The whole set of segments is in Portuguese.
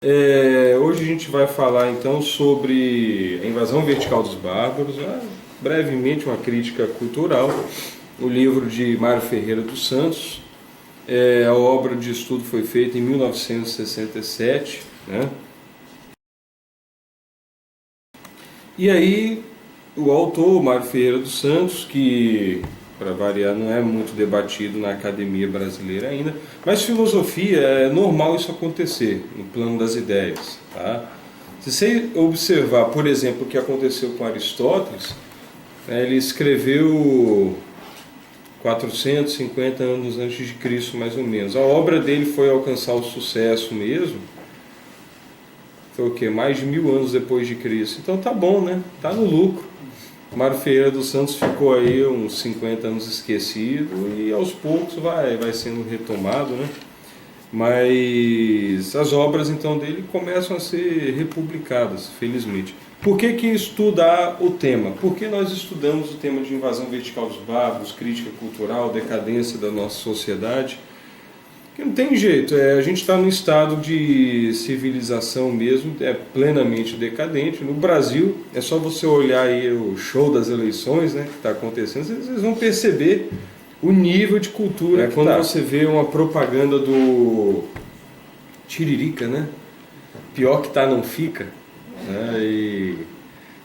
Hoje a gente vai falar então sobre a invasão vertical dos bárbaros, brevemente uma crítica cultural, o livro de Mário Ferreira dos Santos. A obra de estudo foi feita em 1967, né? E aí o autor, Mário Ferreira dos Santos, que para variar não é muito debatido na academia brasileira ainda, mas filosofia é normal isso acontecer no plano das ideias, tá? Se você observar, por exemplo, o que aconteceu com Aristóteles, ele escreveu 450 anos antes de Cristo, mais ou menos. A obra dele foi alcançar o sucesso mesmo, foi o quê? Mais de 1000 anos depois de Cristo. Então tá bom, né? Tá no lucro. Mário Ferreira dos Santos ficou aí uns 50 anos esquecido e aos poucos vai sendo retomado, né? Mas as obras então dele começam a ser republicadas, felizmente. Por que estudar o tema? Por que nós estudamos o tema de invasão vertical dos bárbaros, crítica cultural, decadência da nossa sociedade? Porque não tem jeito, a gente está num estado de civilização mesmo, plenamente decadente. No Brasil, é só você olhar aí o show das eleições, né, que está acontecendo, vocês vão perceber o nível de cultura. Quando você vê uma propaganda do Tiririca, né? Pior que tá, não fica. Né? E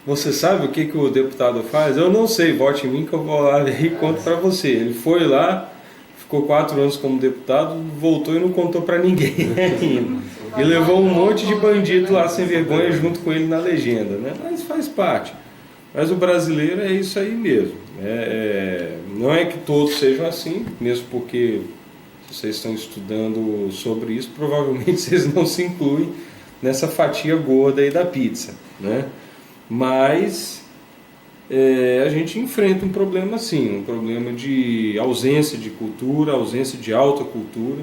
você sabe o que o deputado faz? Eu não sei, vote em mim que eu vou lá e conto para você. Ele foi lá, ficou 4 anos como deputado, voltou e não contou para ninguém ainda. E levou um monte de bandido lá sem vergonha junto com ele na legenda, né? Mas faz parte. Mas o brasileiro é isso aí mesmo. Não é que todos sejam assim, mesmo porque se vocês estão estudando sobre isso, provavelmente vocês não se incluem nessa fatia gorda aí da pizza, né? Mas a gente enfrenta um problema assim, um problema de ausência de cultura, ausência de alta cultura.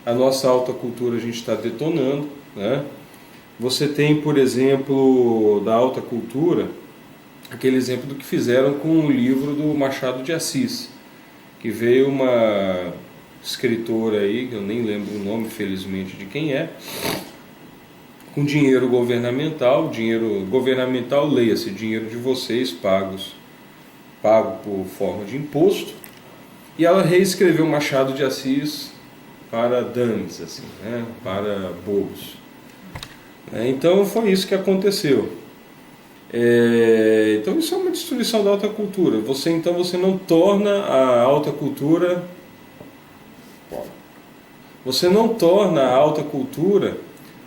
A nossa alta cultura a gente está detonando, né? Você tem, por exemplo, da alta cultura, aquele exemplo do que fizeram com o livro do Machado de Assis, que veio uma escritora aí, que eu nem lembro o nome, felizmente, de quem é, com dinheiro governamental, leia-se, dinheiro de vocês pago por forma de imposto, e ela reescreveu Machado de Assis para dummies, assim, né, para bobos. Então foi isso que aconteceu. Então isso é uma destruição da alta cultura. Você não torna a alta cultura,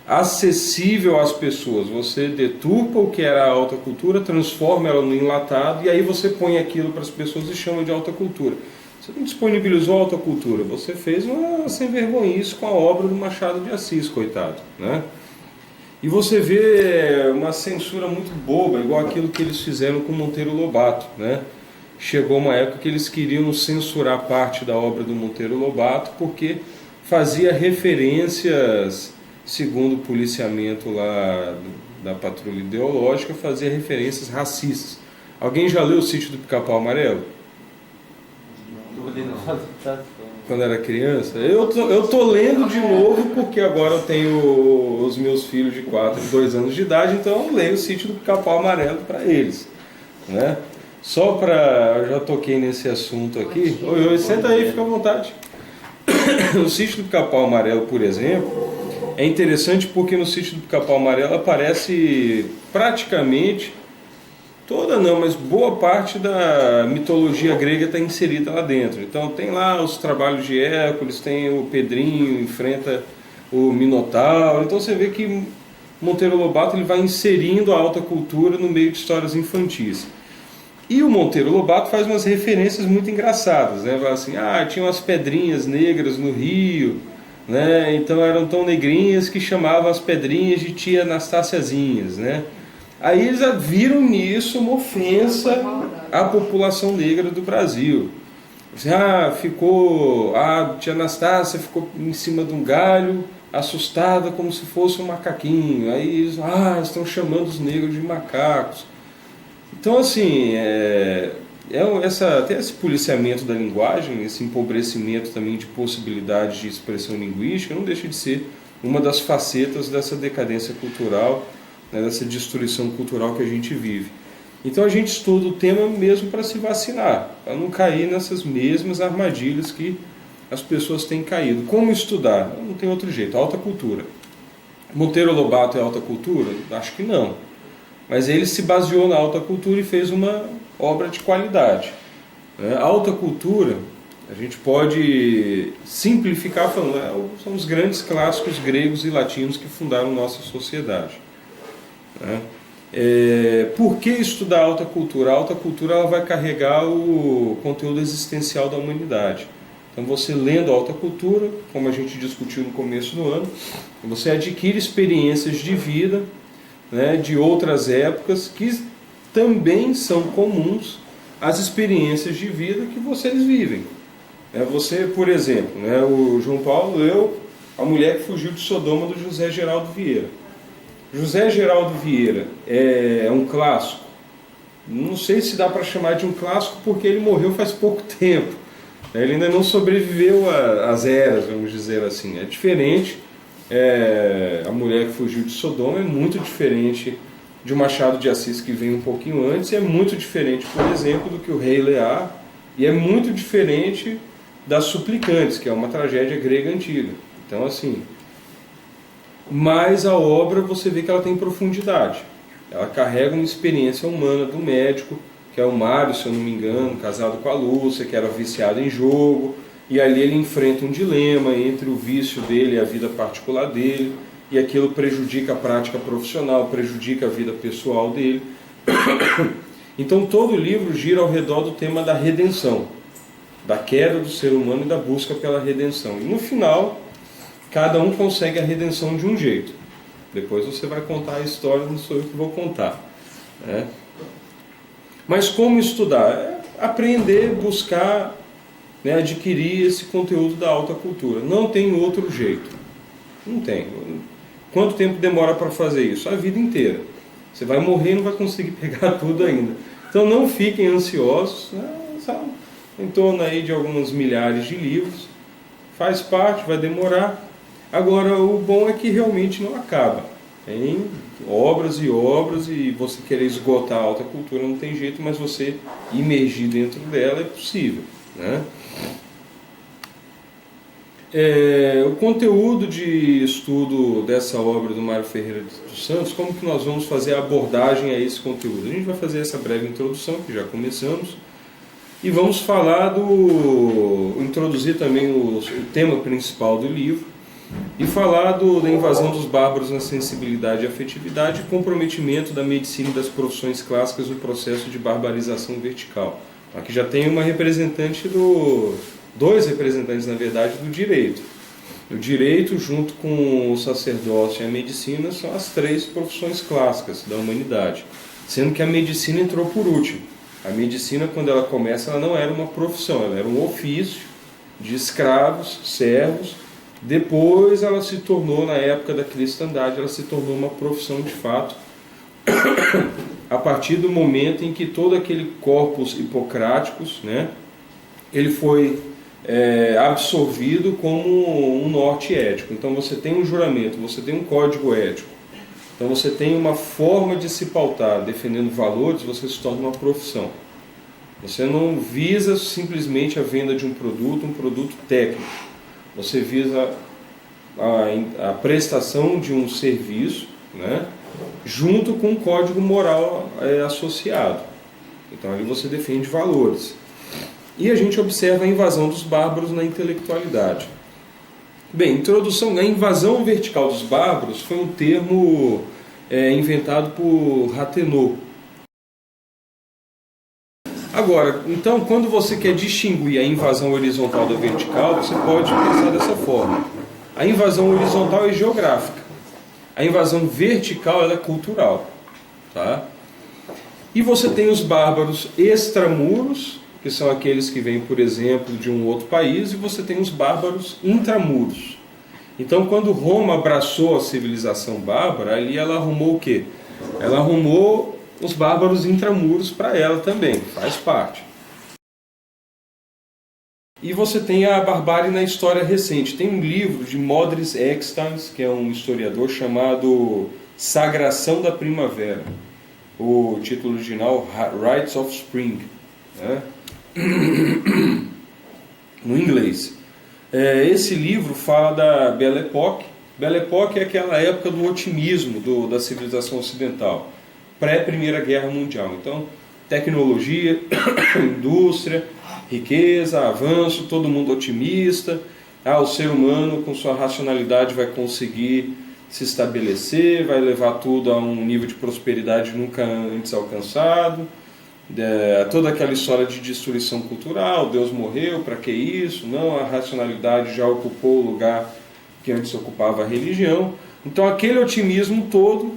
acessível às pessoas. Você deturpa o que era a alta cultura, transforma ela no enlatado e aí você põe aquilo para as pessoas e chama de alta cultura. Você não disponibilizou a alta cultura, você fez uma sem vergonhice com a obra do Machado de Assis, coitado, né? E você vê uma censura muito boba, igual aquilo que eles fizeram com Monteiro Lobato, né? Chegou uma época que eles queriam censurar parte da obra do Monteiro Lobato porque fazia referências, segundo o policiamento lá da patrulha ideológica, fazia referências racistas. Alguém já leu O Sítio do Pica-Pau Amarelo? Quando era criança? Eu tô lendo de novo porque agora eu tenho os meus filhos de 4 e 2 anos de idade, então eu leio O Sítio do Pica-Pau Amarelo para eles, né? Só para... Eu já toquei nesse assunto aqui. Oi, senta aí, fica à vontade. O Sítio do Pica-Pau Amarelo, por exemplo, é interessante porque no Sítio do Pica-Pau Amarelo aparece praticamente toda não, mas boa parte da mitologia grega está inserida lá dentro. Então tem lá os trabalhos de Hércules, tem o Pedrinho, enfrenta o Minotauro. Então você vê que Monteiro Lobato ele vai inserindo a alta cultura no meio de histórias infantis. E o Monteiro Lobato faz umas referências muito engraçadas, né? Fala assim, tinha umas pedrinhas negras no rio, né? Então eram tão negrinhas que chamavam as pedrinhas de tia Anastáciazinhas, né? Aí eles viram nisso uma ofensa à população negra do Brasil. Tia Anastácia ficou em cima de um galho, assustada como se fosse um macaquinho. Aí eles, estão chamando os negros de macacos. Então assim, tem esse policiamento da linguagem, esse empobrecimento também de possibilidades de expressão linguística, não deixa de ser uma das facetas dessa decadência cultural, né, dessa destruição cultural que a gente vive. Então a gente estuda o tema mesmo para se vacinar, para não cair nessas mesmas armadilhas que as pessoas têm caído. Como estudar? Não tem outro jeito, alta cultura. Monteiro Lobato é alta cultura? Acho que não. Mas ele se baseou na alta cultura e fez uma obra de qualidade. A alta cultura, a gente pode simplificar falando, são os grandes clássicos gregos e latinos que fundaram nossa sociedade. Por que estudar a alta cultura? A alta cultura ela vai carregar o conteúdo existencial da humanidade. Então você lendo a alta cultura, como a gente discutiu no começo do ano, você adquire experiências de vida, né, de outras épocas que também são comuns às experiências de vida que vocês vivem. Você, por exemplo, o João Paulo leu A Mulher que Fugiu de Sodoma, do José Geraldo Vieira. José Geraldo Vieira é um clássico? Não sei se dá para chamar de um clássico porque ele morreu faz pouco tempo. Ele ainda não sobreviveu às eras, vamos dizer assim. É diferente. A Mulher que Fugiu de Sodoma é muito diferente de o Machado de Assis, que vem um pouquinho antes, e é muito diferente, por exemplo, do que o Rei Lear, e é muito diferente das Suplicantes, que é uma tragédia grega antiga. Então, assim, mas a obra você vê que ela tem profundidade. Ela carrega uma experiência humana do médico, que é o Mário, se eu não me engano, casado com a Lúcia, que era viciado em jogo, e ali ele enfrenta um dilema entre o vício dele e a vida particular dele, e aquilo prejudica a prática profissional, prejudica a vida pessoal dele. Então todo o livro gira ao redor do tema da redenção, da queda do ser humano e da busca pela redenção. E no final, cada um consegue a redenção de um jeito. Depois você vai contar a história, não sou eu que vou contar. Mas como estudar? Aprender, buscar, adquirir esse conteúdo da alta cultura. Não tem outro jeito. Não tem. Quanto tempo demora para fazer isso? A vida inteira. Você vai morrer e não vai conseguir pegar tudo ainda. Então não fiquem ansiosos. Em torno aí de algumas milhares de livros. Faz parte, vai demorar. Agora, o bom é que realmente não acaba. Tem obras e obras, e você querer esgotar a alta cultura não tem jeito, mas você imergir dentro dela é possível. O conteúdo de estudo dessa obra do Mário Ferreira dos Santos, como que nós vamos fazer a abordagem a esse conteúdo? A gente vai fazer essa breve introdução, que já começamos, e vamos falar introduzir também o tema principal do livro, e falar da invasão dos bárbaros na sensibilidade e afetividade e comprometimento da medicina e das profissões clássicas no processo de barbarização vertical. Aqui já tem uma representante dois representantes, na verdade, do direito. O direito, junto com o sacerdócio e a medicina, são as três profissões clássicas da humanidade, sendo que a medicina entrou por último. A medicina, quando ela começa, ela não era uma profissão, ela era um ofício de escravos, servos. Depois ela se tornou, na época da cristandade, ela se tornou uma profissão de fato, a partir do momento em que todo aquele corpus hipocráticos, ele foi absorvido como um norte ético. Então você tem um juramento, você tem um código ético, então você tem uma forma de se pautar defendendo valores, você se torna uma profissão. Você não visa simplesmente a venda de um produto técnico. Você visa a prestação de um serviço, junto com um código moral associado. Então ali você defende valores. E a gente observa a invasão dos bárbaros na intelectualidade. Bem, introdução. A invasão vertical dos bárbaros foi um termo inventado por Rathenau. Agora, então, quando você quer distinguir a invasão horizontal da vertical, você pode pensar dessa forma. A invasão horizontal é geográfica. A invasão vertical ela é cultural. E você tem os bárbaros extramuros, que são aqueles que vêm, por exemplo, de um outro país, e você tem os bárbaros intramuros. Então, quando Roma abraçou a civilização bárbara, ali ela arrumou o quê? Ela arrumou os bárbaros intramuros para ela também, faz parte. E você tem a barbárie na história recente. Tem um livro de Modris Ekstans, que é um historiador, chamado Sagração da Primavera. O título original, Rites of Spring, né? No inglês. Esse livro fala da Belle Époque. Belle Époque é aquela época do otimismo da civilização ocidental, pré-Primeira Guerra Mundial. Então, tecnologia, indústria, riqueza, avanço, todo mundo otimista. O ser humano, com sua racionalidade, vai conseguir se estabelecer, vai levar tudo a um nível de prosperidade nunca antes alcançado. Toda aquela história de destruição cultural, Deus morreu, para que isso? Não, a racionalidade já ocupou o lugar que antes ocupava a religião. Então aquele otimismo todo,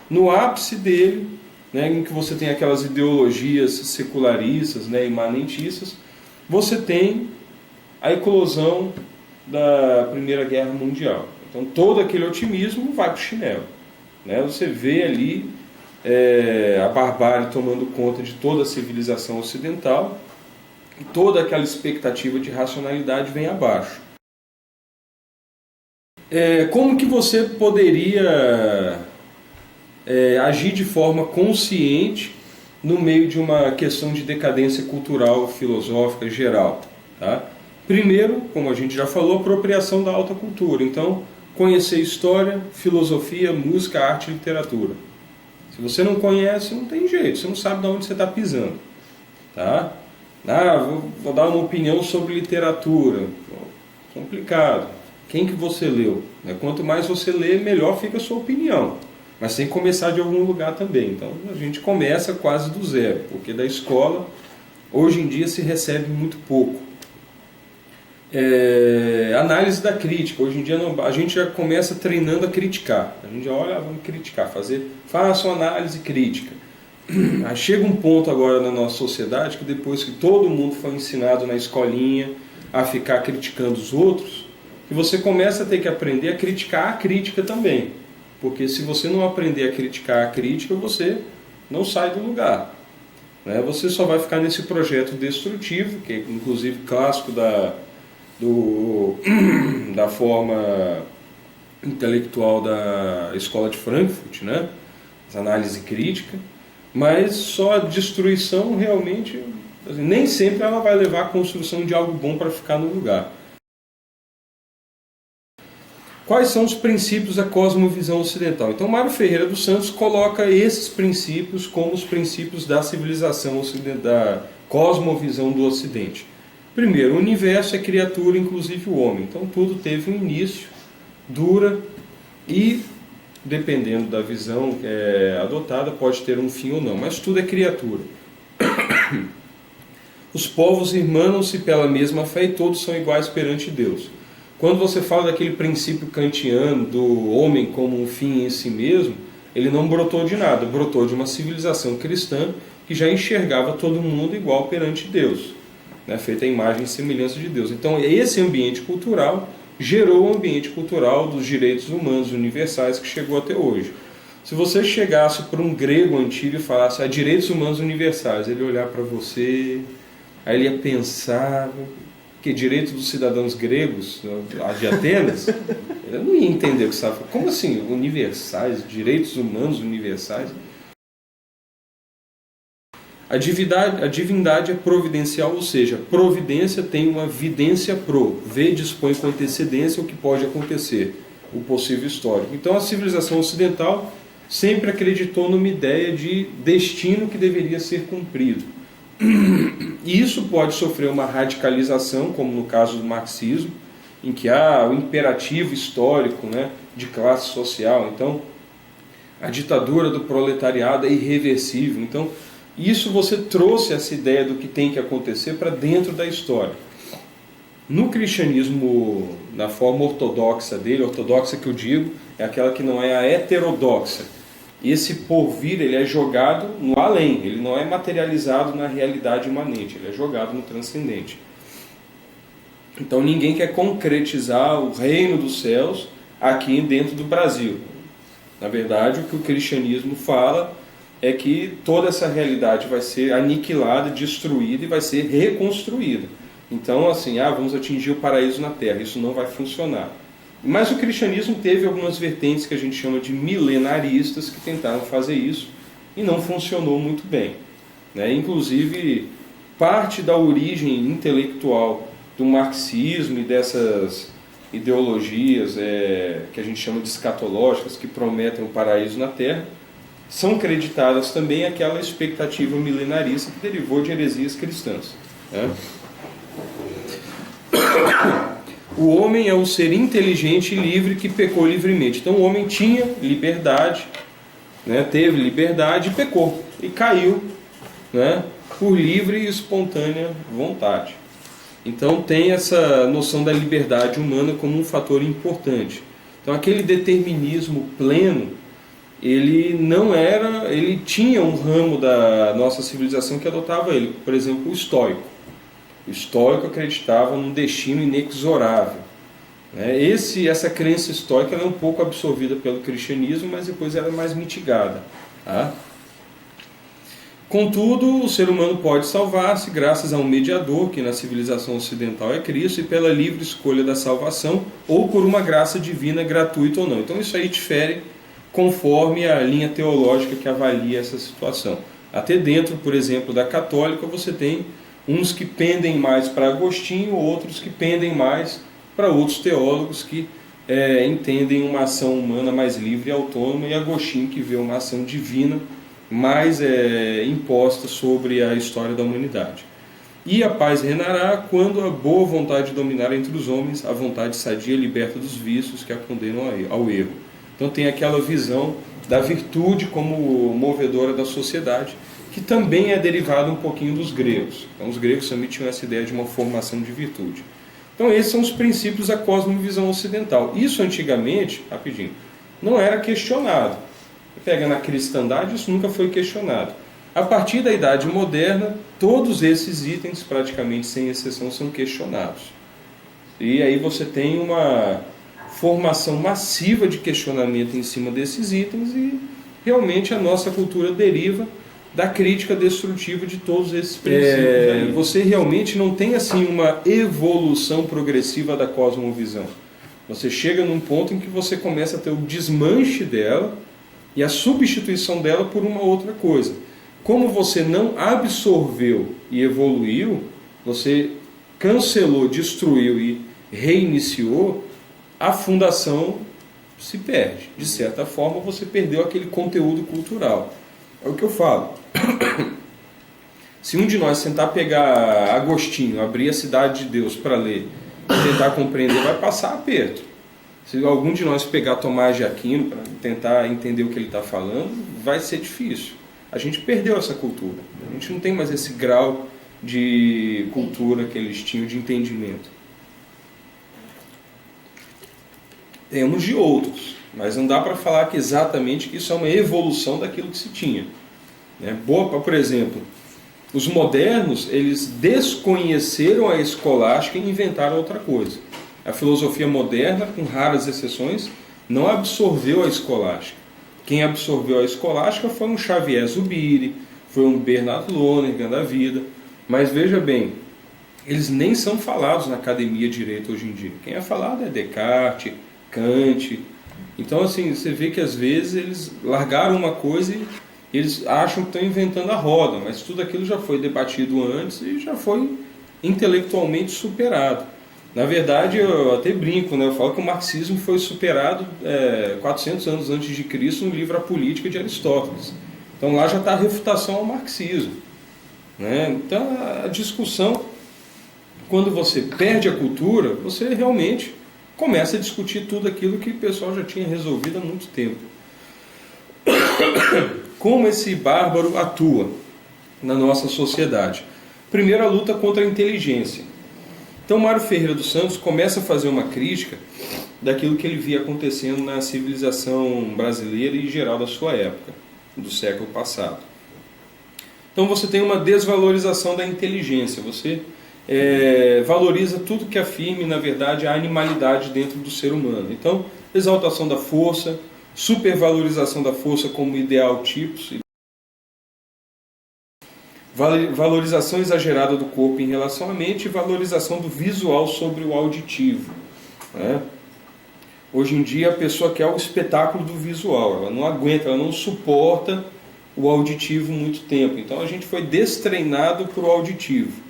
no ápice dele, né, em que você tem aquelas ideologias secularistas, né, imanentistas, você tem a eclosão da Primeira Guerra Mundial. Então todo aquele otimismo vai para o chinelo, né? Você vê ali a barbárie tomando conta de toda a civilização ocidental, e toda aquela expectativa de racionalidade vem abaixo. Como que você poderia agir de forma consciente no meio de uma questão de decadência cultural, filosófica geral? Tá? Primeiro, como a gente já falou, apropriação da alta cultura. Então, conhecer história, filosofia, música, arte e literatura. Se você não conhece, não tem jeito, você não sabe de onde você está pisando. Tá? Vou dar uma opinião sobre literatura. Complicado. Quem que você leu? Quanto mais você lê, melhor fica a sua opinião. Mas tem que começar de algum lugar também. Então a gente começa quase do zero, porque da escola, hoje em dia, se recebe muito pouco. Análise da crítica. Hoje em dia a gente já começa treinando a criticar. A gente já olha, vamos criticar, faça uma análise crítica. Chega um ponto agora na nossa sociedade que depois que todo mundo foi ensinado na escolinha a ficar criticando os outros, que você começa a ter que aprender a criticar a crítica também. Porque se você não aprender a criticar a crítica, você não sai do lugar. Você só vai ficar nesse projeto destrutivo, que é inclusive clássico da forma intelectual da escola de Frankfurt, né? A análise crítica, mas só a destruição realmente, nem sempre ela vai levar à construção de algo bom para ficar no lugar. Quais são os princípios da cosmovisão ocidental? Então, Mário Ferreira dos Santos coloca esses princípios como os princípios da civilização ocidental, da cosmovisão do Ocidente. Primeiro, o universo é criatura, inclusive o homem. Então, tudo teve um início, dura e, dependendo da visão adotada, pode ter um fim ou não. Mas tudo é criatura. Os povos irmanam-se pela mesma fé e todos são iguais perante Deus. Quando você fala daquele princípio kantiano do homem como um fim em si mesmo, ele não brotou de nada, brotou de uma civilização cristã que já enxergava todo mundo igual perante Deus, né, feita a imagem e semelhança de Deus. Então esse ambiente cultural gerou o ambiente cultural dos direitos humanos universais que chegou até hoje. Se você chegasse para um grego antigo e falasse direitos humanos universais, ele ia olhar para você, aí ele ia pensar... que direito dos cidadãos gregos, de Atenas, eu não ia entender o que você estava falando. Como assim, universais, direitos humanos universais? A divindade é providencial, ou seja, providência tem uma vidência vê e dispõe com antecedência o que pode acontecer, o possível histórico. Então a civilização ocidental sempre acreditou numa ideia de destino que deveria ser cumprido. E isso pode sofrer uma radicalização, como no caso do marxismo, em que há o imperativo histórico, né, de classe social. Então, a ditadura do proletariado é irreversível. Então, isso você trouxe essa ideia do que tem que acontecer para dentro da história. No cristianismo, na forma ortodoxa dele, ortodoxa que eu digo, é aquela que não é a heterodoxa. Esse porvir, ele é jogado no além, ele não é materializado na realidade imanente, ele é jogado no transcendente. Então ninguém quer concretizar o reino dos céus aqui dentro do Brasil. Na verdade, o que o cristianismo fala é que toda essa realidade vai ser aniquilada, destruída e vai ser reconstruída. Então, assim, vamos atingir o paraíso na Terra. Isso não vai funcionar. Mas o cristianismo teve algumas vertentes que a gente chama de milenaristas que tentaram fazer isso e não funcionou muito bem, né? Inclusive, parte da origem intelectual do marxismo e dessas ideologias que a gente chama de escatológicas, que prometem o paraíso na Terra, são creditadas também àquela expectativa milenarista que derivou de heresias cristãs, né? O homem é o ser inteligente e livre que pecou livremente. Então o homem tinha liberdade, né, teve liberdade e pecou. E caiu, né, por livre e espontânea vontade. Então tem essa noção da liberdade humana como um fator importante. Então aquele determinismo pleno, ele tinha um ramo da nossa civilização que adotava ele. Por exemplo, o estoico. O estoico acreditava num destino inexorável. Essa crença estoica é um pouco absorvida pelo cristianismo, mas depois ela é mais mitigada. Tá? Contudo, o ser humano pode salvar-se graças a um mediador, que na civilização ocidental é Cristo, e pela livre escolha da salvação, ou por uma graça divina gratuita ou não. Então isso aí difere conforme a linha teológica que avalia essa situação. Até dentro, por exemplo, da católica, você tem uns que pendem mais para Agostinho, outros que pendem mais para outros teólogos que entendem uma ação humana mais livre e autônoma, e Agostinho que vê uma ação divina mais imposta sobre a história da humanidade. E a paz reinará quando a boa vontade dominar entre os homens, a vontade sadia e liberta dos vícios que a condenam ao erro. Então tem aquela visão da virtude como movedora da sociedade, que também é derivado um pouquinho dos gregos. Então os gregos também tinham essa ideia de uma formação de virtude. Então esses são os princípios da cosmovisão ocidental. Isso antigamente, rapidinho, não era questionado. Pega na cristandade, isso nunca foi questionado. A partir da Idade Moderna, todos esses itens, praticamente sem exceção, são questionados. E aí você tem uma formação massiva de questionamento em cima desses itens e realmente a nossa cultura deriva da crítica destrutiva de todos esses princípios. Você realmente não tem assim uma evolução progressiva da cosmovisão. Você chega num ponto em que você começa a ter o desmanche dela e a substituição dela por uma outra coisa. Como você não absorveu e evoluiu, você cancelou, destruiu e reiniciou, a fundação se perde. De certa forma, você perdeu aquele conteúdo cultural. É o que eu falo. Se um de nós tentar pegar Agostinho, abrir a Cidade de Deus para ler e tentar compreender, vai passar aperto. Se algum de nós pegar Tomás de Aquino para tentar entender o que ele está falando, vai ser difícil. A gente perdeu essa cultura. A gente não tem mais esse grau de cultura que eles tinham, de entendimento. Temos de outros, mas não dá para falar que exatamente que isso é uma evolução daquilo que se tinha. Por exemplo, os modernos, eles desconheceram a escolástica e inventaram outra coisa. A filosofia moderna, com raras exceções, não absorveu a escolástica. Quem absorveu a escolástica foi um Xavier Zubiri, foi um Bernard Lonergan da vida. Mas veja bem, eles nem são falados na academia de direito hoje em dia. Quem é falado é Descartes, Kant. Então, assim, você vê que às vezes eles largaram uma coisa e eles acham que estão inventando a roda, mas tudo aquilo já foi debatido antes e já foi intelectualmente superado. Na verdade, eu até brinco, eu falo que o marxismo foi superado 400 anos antes de Cristo no livro A Política de Aristóteles. Então lá já está a refutação ao marxismo. Então a discussão, quando você perde a cultura, você realmente começa a discutir tudo aquilo que o pessoal já tinha resolvido há muito tempo. Como esse bárbaro atua na nossa sociedade? Primeiro, a luta contra a inteligência. Então, Mário Ferreira dos Santos começa a fazer uma crítica daquilo que ele via acontecendo na civilização brasileira e geral da sua época, do século passado. Então, você tem uma desvalorização da inteligência, você valoriza tudo que afirme, na verdade, a animalidade dentro do ser humano. Então, exaltação da força, supervalorização da força como ideal tipos, Valorização exagerada do corpo em relação à mente e valorização do visual sobre o auditivo, né? Hoje em dia a pessoa quer o espetáculo do visual, ela não aguenta, ela não suporta o auditivo muito tempo. Então a gente foi destreinado para o auditivo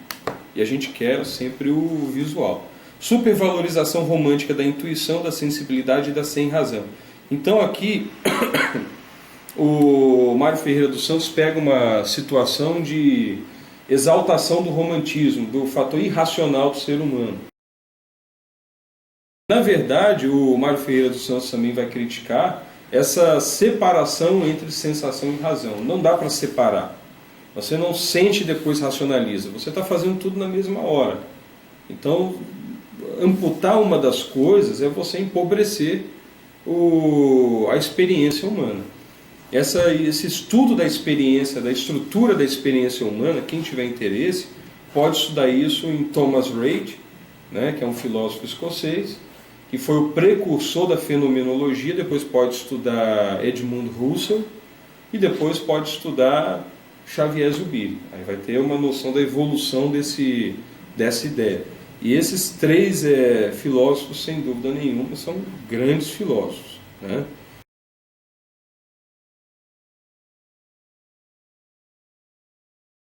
e a gente quer sempre o visual. Supervalorização romântica da intuição, da sensibilidade e da sem-razão. Então aqui o Mário Ferreira dos Santos pega uma situação de exaltação do romantismo, do fator irracional do ser humano. Na verdade, o Mário Ferreira dos Santos também vai criticar essa separação entre sensação e razão. Não dá para separar. Você não sente e depois racionaliza. Você está fazendo tudo na mesma hora. Então, amputar uma das coisas é você empobrecer a experiência humana. Esse estudo da experiência, da estrutura da experiência humana, quem tiver interesse, pode estudar isso em Thomas Reid, né, que é um filósofo escocês, que foi o precursor da fenomenologia. Depois pode estudar Edmund Husserl e depois pode estudar Xavier Zubiri. Aí vai ter uma noção da evolução dessa ideia. E esses três filósofos, sem dúvida nenhuma, são grandes filósofos, né?